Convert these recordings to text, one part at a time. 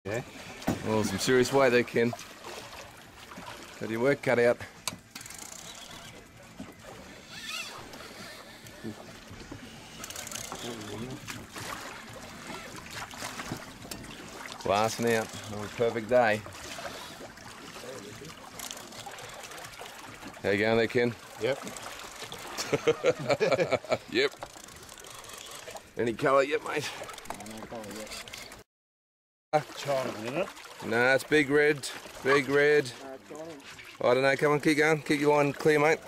Yeah. Oh, some serious weight there, Ken. Got your work cut out. Glassing out on a perfect day. How you going there, Ken? Yep. Yep. Any colour yet, mate? No colour yet. China, isn't it? No, it's big red. Big red. I don't know, come on, keep going. Keep your line clear, mate.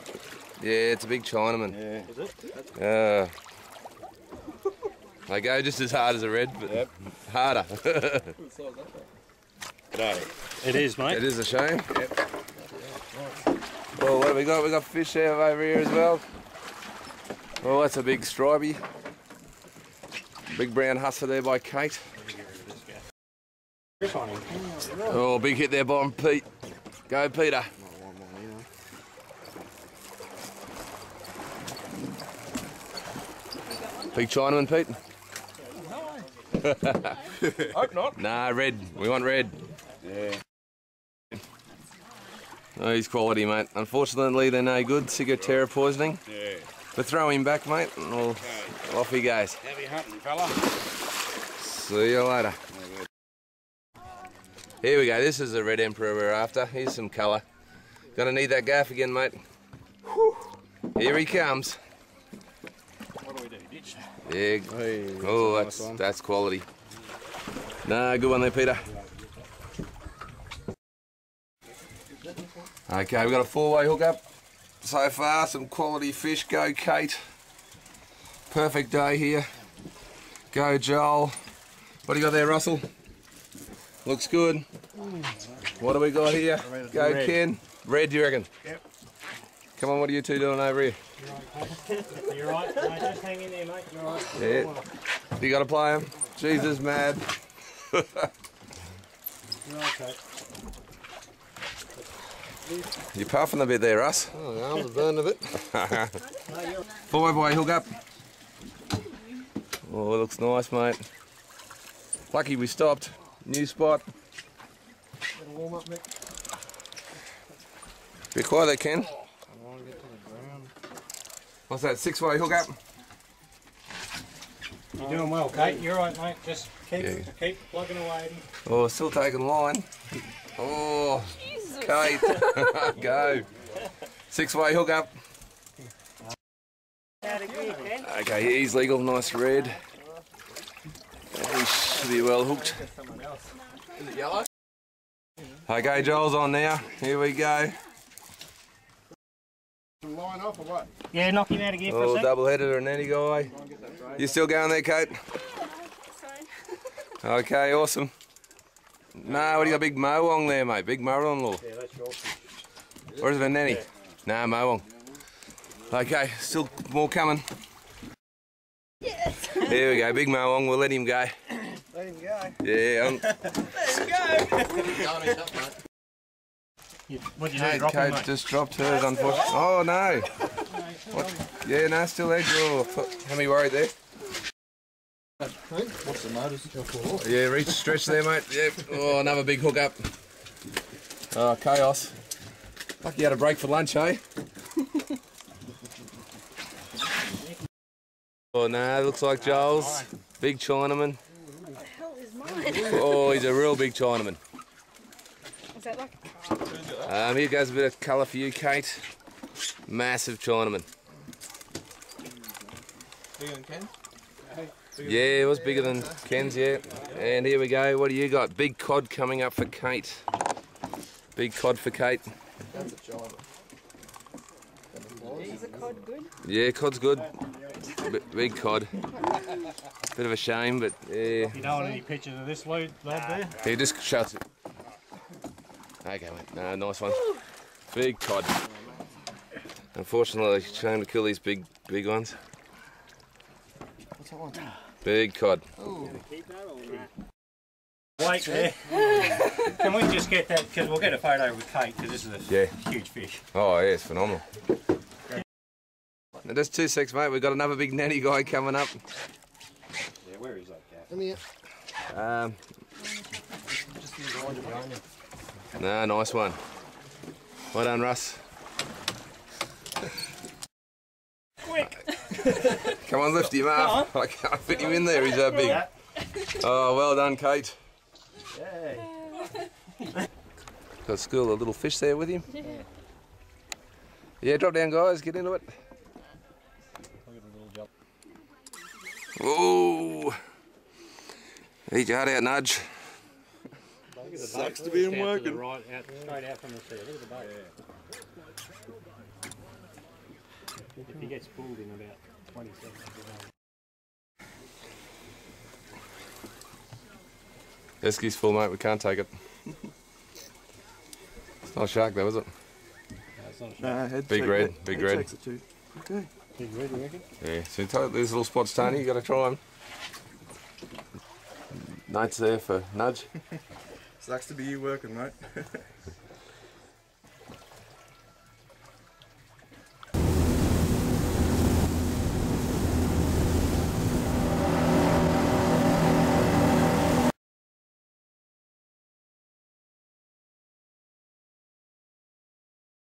Yeah, it's a big Chinaman. Yeah. Is it? They go just as hard as a red, but yep. Harder. No, it is, mate. It is a shame. Yep. Well, what have we got? We got fish there over here as well. Oh, that's a big stripey. Big brown hustler there by Kate. Oh, big hit there by Pete. Go, Peter. Big Chinaman, Pete. Hope not. Nah, red. We want red. Yeah. Oh, he's quality, mate. Unfortunately, they're no good. Ciguatera poisoning. Yeah. But throw him back, mate, and off he goes. Happy hunting, fella. See you later. Here we go. This is the red emperor we're after. Here's some colour. Gonna need that gaff again, mate. Here he comes. What do we do? Ditch? Yeah. Hey, Oh, nice one. that's quality. No, good one there, Peter. Okay, we've got a four-way hook up so far. Some quality fish. Go, Kate. Perfect day here. Go, Joel. What do you got there, Russell? Looks good. What do we got here? Go, red. Ken. Red, you reckon? Yep. Come on, what are you two doing over here? You're right, mate. Just hang in there, mate. You're right. Yeah. You got to play him? Jesus, mad. You're okay. You're puffing a bit there, Russ. Oh, the arms are burning a bit. 5-way hook up. Oh, it looks nice, mate. Lucky we stopped. New spot. Little warm up, Nick. Be quiet there, Ken. I want to get to the ground. What's that, 6-way hook up? You're doing well, Kate. You're right, mate. Just keep Yeah. keep plugging away. Oh, still taking line. Oh, Kate. Go. 6-way hook up. Okay, he's legal. Nice red. He should be well hooked. Is it yellow? Okay, Joel's on now. Here we go. Line off or what? Yeah, knock him out again for a Oh, sec. double-headed or an nanny guy. You still going there, Kate? Okay, awesome. No, what do you got? Big Mowong there, mate. Big mother-in-law. Yeah, that's right. Or is it a nanny? Yeah. Nah, Mowong. Okay, still more coming. Yes. Here we go, big Mowong. We'll let him go. Let him go. Yeah. Let's go. What'd you do? Kate, Drop him, Kate mate? just dropped hers, unfortunately. Oh, no. What? Yeah, no, still edge. Oh, how many worried there? What's the notice? Yeah, reach, stretch there, mate. Yep. Oh, another big hook up. Oh, chaos. Lucky you had a break for lunch, eh? Oh, no, looks like Joel's. Big Chinaman. What the hell is mine? Oh, he's a real big Chinaman. Is that like a car? Here goes a bit of colour for you, Kate. Massive Chinaman. Big on Ken? Yeah, it was bigger than Ken's, yeah. And here we go. What do you got? Big cod coming up for Kate. Big cod for Kate. That's a giant. Is the cod good? Yeah, cod's good. Big cod. Bit of a shame, but yeah. You don't want any pictures of this lad there? He just shuts it. Okay, mate. No, nice one. Big cod. Unfortunately, shame to kill these big ones. What's that one? Big cod. Oh. Wait there. Can we just get that, because we'll get a photo with Kate, because this is a huge fish. Oh, yeah, it's phenomenal. Now, just 2 secs, mate. We've got another big nanny guy coming up. Yeah, where is that cat? Come here. No, nice one. Well done, Russ. Quick! Come on, lift him up. I can't fit him in there, he's that big. Oh, well done, Kate. Got school a little fish there with him. Yeah, drop down, guys, get into it. Ooh! Eat your heart out, Nudge. Sucks to be in working. Right out, straight out from the sea. Look at the boat. If he gets pulled in about 20 seconds. Esky's full, mate, we can't take it. It's not a shark though, is it? Nah, head Big check red, it. big Head red. checks it too. Okay. Big red, you reckon? Yeah, so these little spots, Tony, you got to try them. Nate's there for Nudge. Sucks to be you working, mate.